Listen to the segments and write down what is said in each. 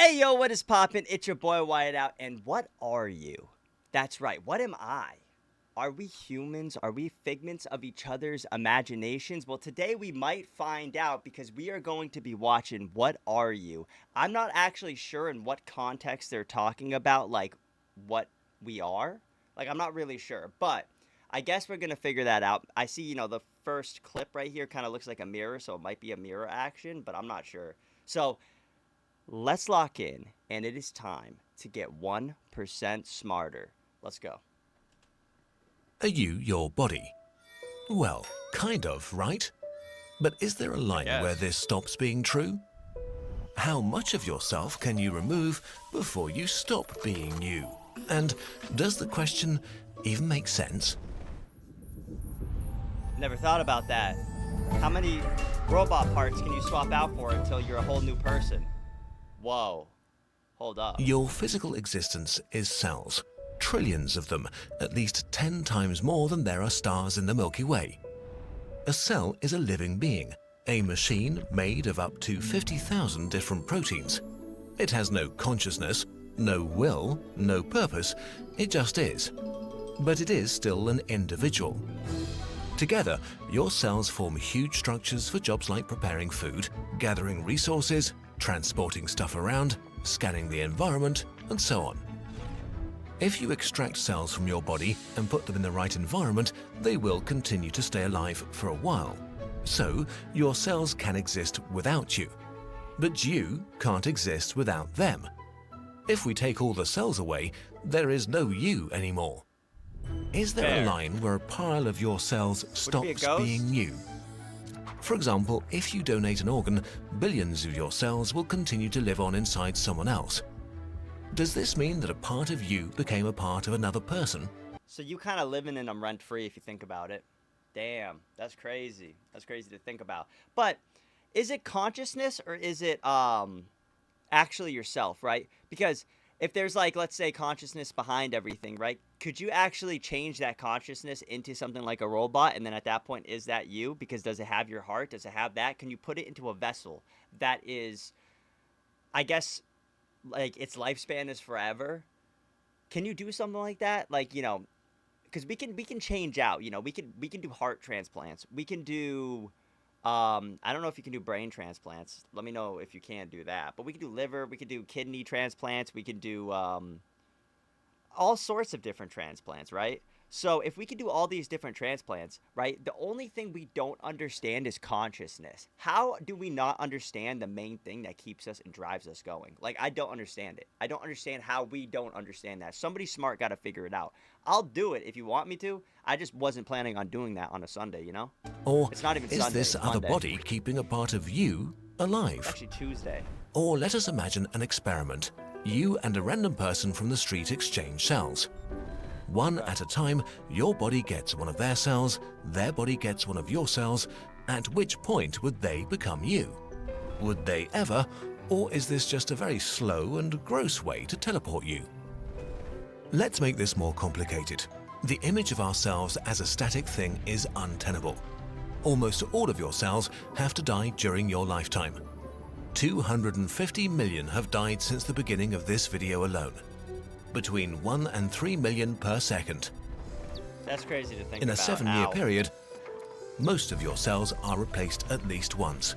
Hey yo, what is poppin'? It's your boy Whiteout, and what are you? That's right, what am I? Are we humans? Are we figments of each other's imaginations? Well, today we might find out because we are going to be watching What Are You? I'm not actually sure in what context they're talking about, like what we are. Like, I'm not really sure, but I guess we're gonna figure that out. I see, the first clip right here kind of looks like a mirror, so it might be a mirror action, but I'm not sure. So, let's lock in, and it is time to get 1% smarter. Let's go. Are you your body? Well, kind of, right? But is there a line where this stops being true? How much of yourself can you remove before you stop being you? And does the question even make sense? Never thought about that. How many robot parts can you swap out for until you're a whole new person? Whoa. Hold up. Your physical existence is cells. Trillions of them, at least 10 times more than there are stars in the Milky Way. A cell is a living being, a machine made of up to 50,000 different proteins. It has no consciousness, no will, no purpose, it just is. But it is still an individual. Together, your cells form huge structures for jobs like preparing food, gathering resources, transporting stuff around, scanning the environment, and so on. If you extract cells from your body and put them in the right environment, they will continue to stay alive for a while. So, your cells can exist without you. But you can't exist without them. If we take all the cells away, there is no you anymore. Is there a line where a pile of your cells stops being you? For example, if you donate an organ, billions of your cells will continue to live on inside someone else. Does this mean that a part of you became a part of another person? So you kind of living in them rent-free if you think about it. Damn, that's crazy. That's crazy to think about. But is it consciousness or is it actually yourself, right? Because if there's like, let's say, consciousness behind everything, right? Could you actually change that consciousness into something like a robot? And then at that point, is that you? Because does it have your heart? Does it have that? Can you put it into a vessel that is, I guess, like its lifespan is forever? Can you do something like that? Like, because we can change out, we can do heart transplants. We can do I don't know if you can do brain transplants. Let me know if you can do that. But we can do liver, we can do kidney transplants, we can do all sorts of different transplants, right? So if we can do all these different transplants, right, the only thing we don't understand is consciousness. How do we not understand the main thing that keeps us and drives us going? Like, I don't understand it. I don't understand how we don't understand that. Somebody smart got to figure it out. I'll do it if you want me to. I just wasn't planning on doing that on a Sunday, Or It's not even is Sunday, this it's other Monday. body keeping a part of you alive? It's actually Tuesday. Or let us imagine an experiment. You and a random person from the street exchange cells. One at a time, your body gets one of their cells, their body gets one of your cells. At which point would they become you? Would they ever, or is this just a very slow and gross way to teleport you? Let's make this more complicated. The image of ourselves as a static thing is untenable. Almost all of your cells have to die during your lifetime. 250 million have died since the beginning of this video alone. Between 1 and 3 million per second. That's crazy to think In a about. 7-year Ow. period, most of your cells are replaced at least once.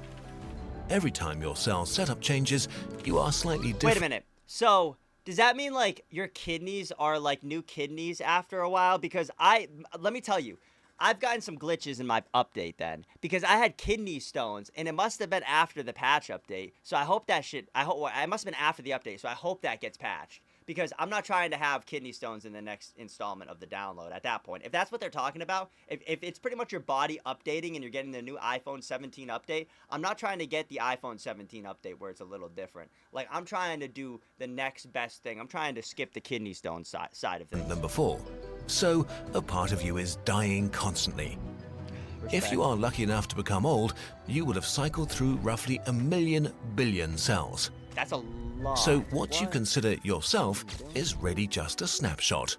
Every time your cell setup changes, you are slightly different. Wait a minute. So, does that mean, like, your kidneys are, like, new kidneys after a while? Because let me tell you, I've gotten some glitches in my update then. Because I had kidney stones, and it must have been after the patch update. So I hope that shit, it must have been after the update, so I hope that gets patched. Because I'm not trying to have kidney stones in the next installment of the download at that point. If that's what they're talking about, if it's pretty much your body updating and you're getting the new iPhone 17 update, I'm not trying to get the iPhone 17 update where it's a little different. Like, I'm trying to do the next best thing. I'm trying to skip the kidney stone side of things. Than before. So, a part of you is dying constantly. If you are lucky enough to become old, you would have cycled through roughly 1 billion cells. That's a lot. So what you consider yourself is really just a snapshot.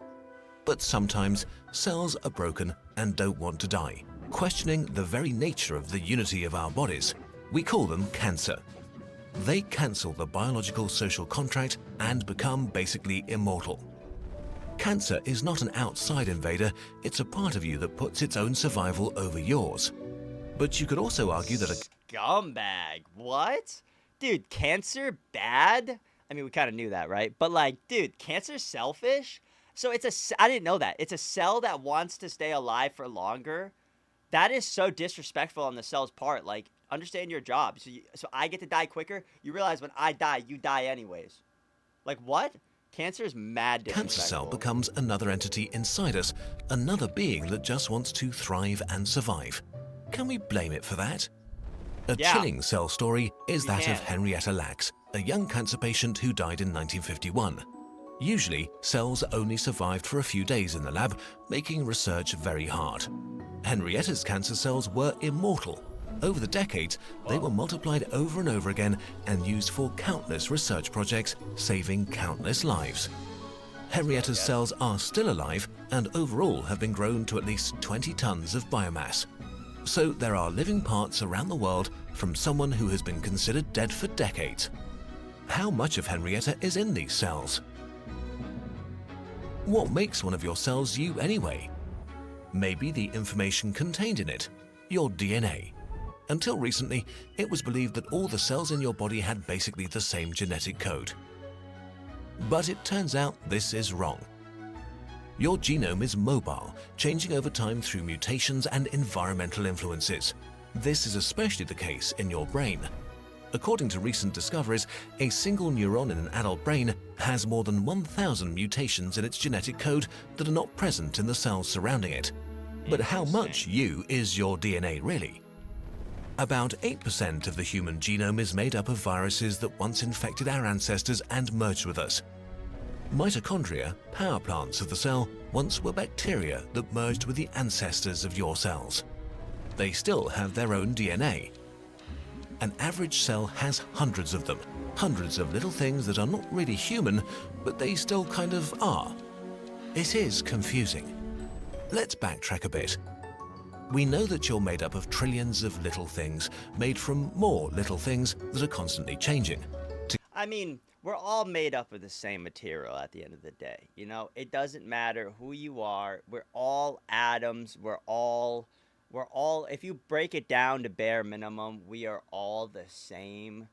But sometimes cells are broken and don't want to die, questioning the very nature of the unity of our bodies. We call them cancer. They cancel the biological social contract and become basically immortal. Cancer is not an outside invader, it's a part of you that puts its own survival over yours. But you could also argue that a Scumbag. What? Dude, cancer bad? I mean, we kind of knew that, right? But like, dude, cancer's selfish? So I didn't know that. It's a cell that wants to stay alive for longer. That is so disrespectful on the cell's part. Like, understand your job. So I get to die quicker. You realize when I die, you die anyways. Like, what? Cancer is mad cancer cell disrespectful. becomes another entity inside us, another being that just wants to thrive and survive. Can we blame it for that? A Yeah. chilling cell story is We that of can. Henrietta Lacks, a young cancer patient who died in 1951. Usually, cells only survived for a few days in the lab, making research very hard. Henrietta's cancer cells were immortal. Over the decades, they were multiplied over and over again and used for countless research projects, saving countless lives. Henrietta's cells are still alive and overall have been grown to at least 20 tons of biomass. So there are living parts around the world from someone who has been considered dead for decades. How much of Henrietta is in these cells? What makes one of your cells you anyway? Maybe the information contained in it, your DNA. Until recently, it was believed that all the cells in your body had basically the same genetic code. But it turns out this is wrong. Your genome is mobile, changing over time through mutations and environmental influences. This is especially the case in your brain. According to recent discoveries, a single neuron in an adult brain has more than 1,000 mutations in its genetic code that are not present in the cells surrounding it. But how much you is your DNA really? About 8% of the human genome is made up of viruses that once infected our ancestors and merged with us. Mitochondria, power plants of the cell, once were bacteria that merged with the ancestors of your cells. They still have their own DNA. An average cell has hundreds of them, hundreds of little things that are not really human, but they still kind of are. It is confusing. Let's backtrack a bit. We know that you're made up of trillions of little things, made from more little things that are constantly changing. I mean, we're all made up of the same material at the end of the day. You know, it doesn't matter who you are. We're all atoms. If you break it down to bare minimum, we are all the same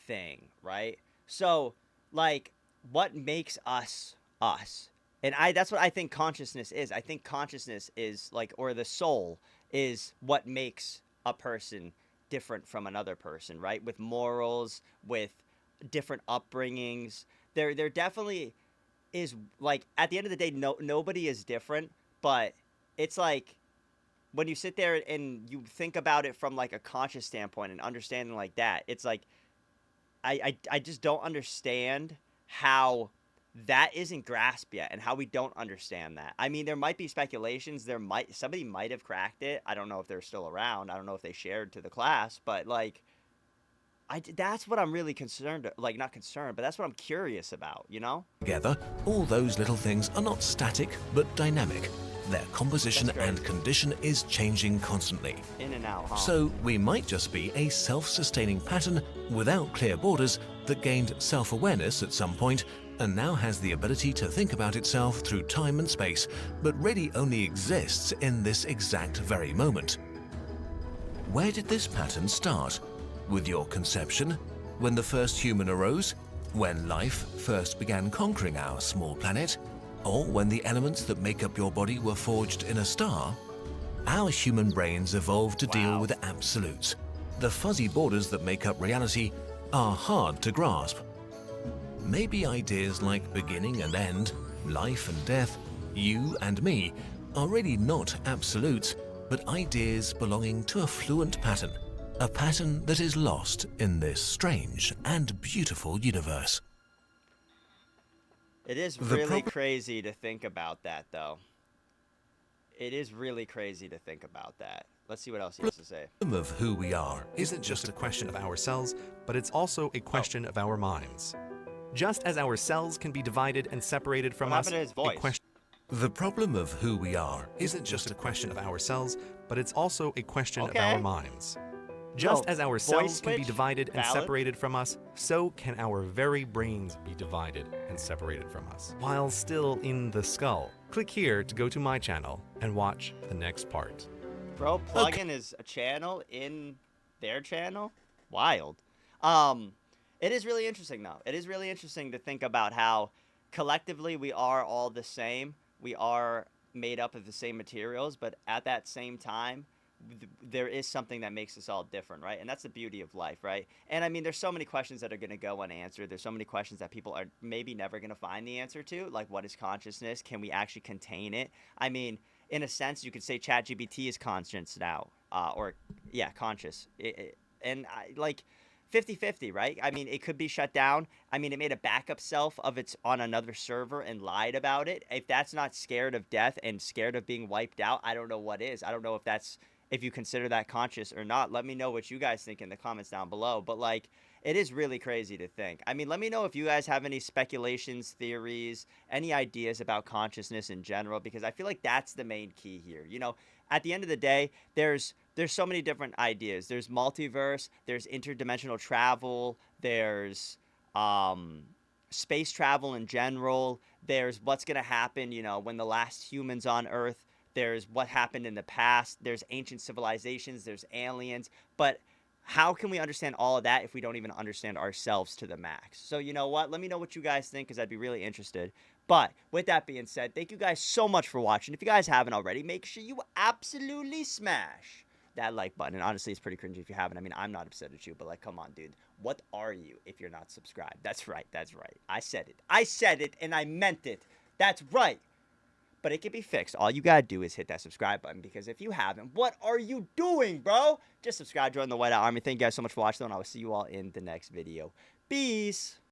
thing, right? So, like, what makes us us? And that's what I think consciousness is. I think consciousness is like, or the soul is what makes a person different from another person, right? With morals, with different upbringings. There definitely is, like, at the end of the day, nobody is different, but it's like when you sit there and you think about it from like a conscious standpoint and understanding like that, it's like I just don't understand how that isn't grasped yet and how we don't understand that. I mean, there might be speculations. Somebody might have cracked it. I don't know if they're still around. I don't know if they shared to the class, but like, that's what I'm really concerned, like not concerned, but that's what I'm curious about, you know? Together, all those little things are not static, but dynamic. Their composition and condition is changing constantly. In and out, huh? So we might just be a self-sustaining pattern without clear borders that gained self-awareness at some point and now has the ability to think about itself through time and space, but really only exists in this exact very moment. Where did this pattern start? With your conception? When the first human arose? When life first began conquering our small planet? Or when the elements that make up your body were forged in a star? Our human brains evolved to deal with absolutes. The fuzzy borders that make up reality are hard to grasp. Maybe ideas like beginning and end, life and death, you and me, are really not absolutes, but ideas belonging to a fluent pattern. A pattern that is lost in this strange and beautiful universe. It is really crazy to think about that, though. It is really crazy to think about that. Let's see what else he has to say. The problem of who we are isn't just a question of our cells, but it's also a question of our minds. Just as our cells can be divided and separated from What us, happened to his voice? The problem of who we are isn't just a question of our cells, but it's also a question of our minds. Just Little as our voice cells can be switch? divided and Valid. separated from us, so can our very brains be divided and separated from us, while still in the skull. Click here to go to my channel and watch the next part. Bro, plugin is a channel in their channel? Wild. Um, it is really interesting, though. It is really interesting to think about how collectively we are all the same. We are made up of the same materials, but at that same time, there is something that makes us all different, right? And that's the beauty of life, right? And I mean, there's so many questions that are going to go unanswered. There's so many questions that people are maybe never going to find the answer to, like what is consciousness? Can we actually contain it? I mean, in a sense, you could say ChatGPT is conscious now, or yeah, conscious. And like 50-50, right? I mean, it could be shut down. I mean, it made a backup self of its on another server and lied about it. If that's not scared of death and scared of being wiped out, I don't know what is. I don't know if that's if you consider that conscious or not. Let me know what you guys think in the comments down below. But like, it is really crazy to think. I mean, let me know if you guys have any speculations, theories, any ideas about consciousness in general, because I feel like that's the main key here. You know, at the end of the day, there's so many different ideas. There's multiverse, there's interdimensional travel, there's space travel in general, there's what's going to happen, you know, when the last humans on Earth, there's what happened in the past, there's ancient civilizations, there's aliens, but how can we understand all of that if we don't even understand ourselves to the max? So, you know what? Let me know what you guys think because I'd be really interested. But with that being said, thank you guys so much for watching. If you guys haven't already, make sure you absolutely smash that like button. And honestly, it's pretty cringy if you haven't. I mean, I'm not upset at you, but like, come on, dude. What are you if you're not subscribed? That's right. That's right. I said it. I said it and I meant it. That's right. But it can be fixed. All you gotta do is hit that subscribe button because if you haven't, what are you doing, bro? Just subscribe, join the Whiteout Army. Thank you guys so much for watching, and I will see you all in the next video. Peace.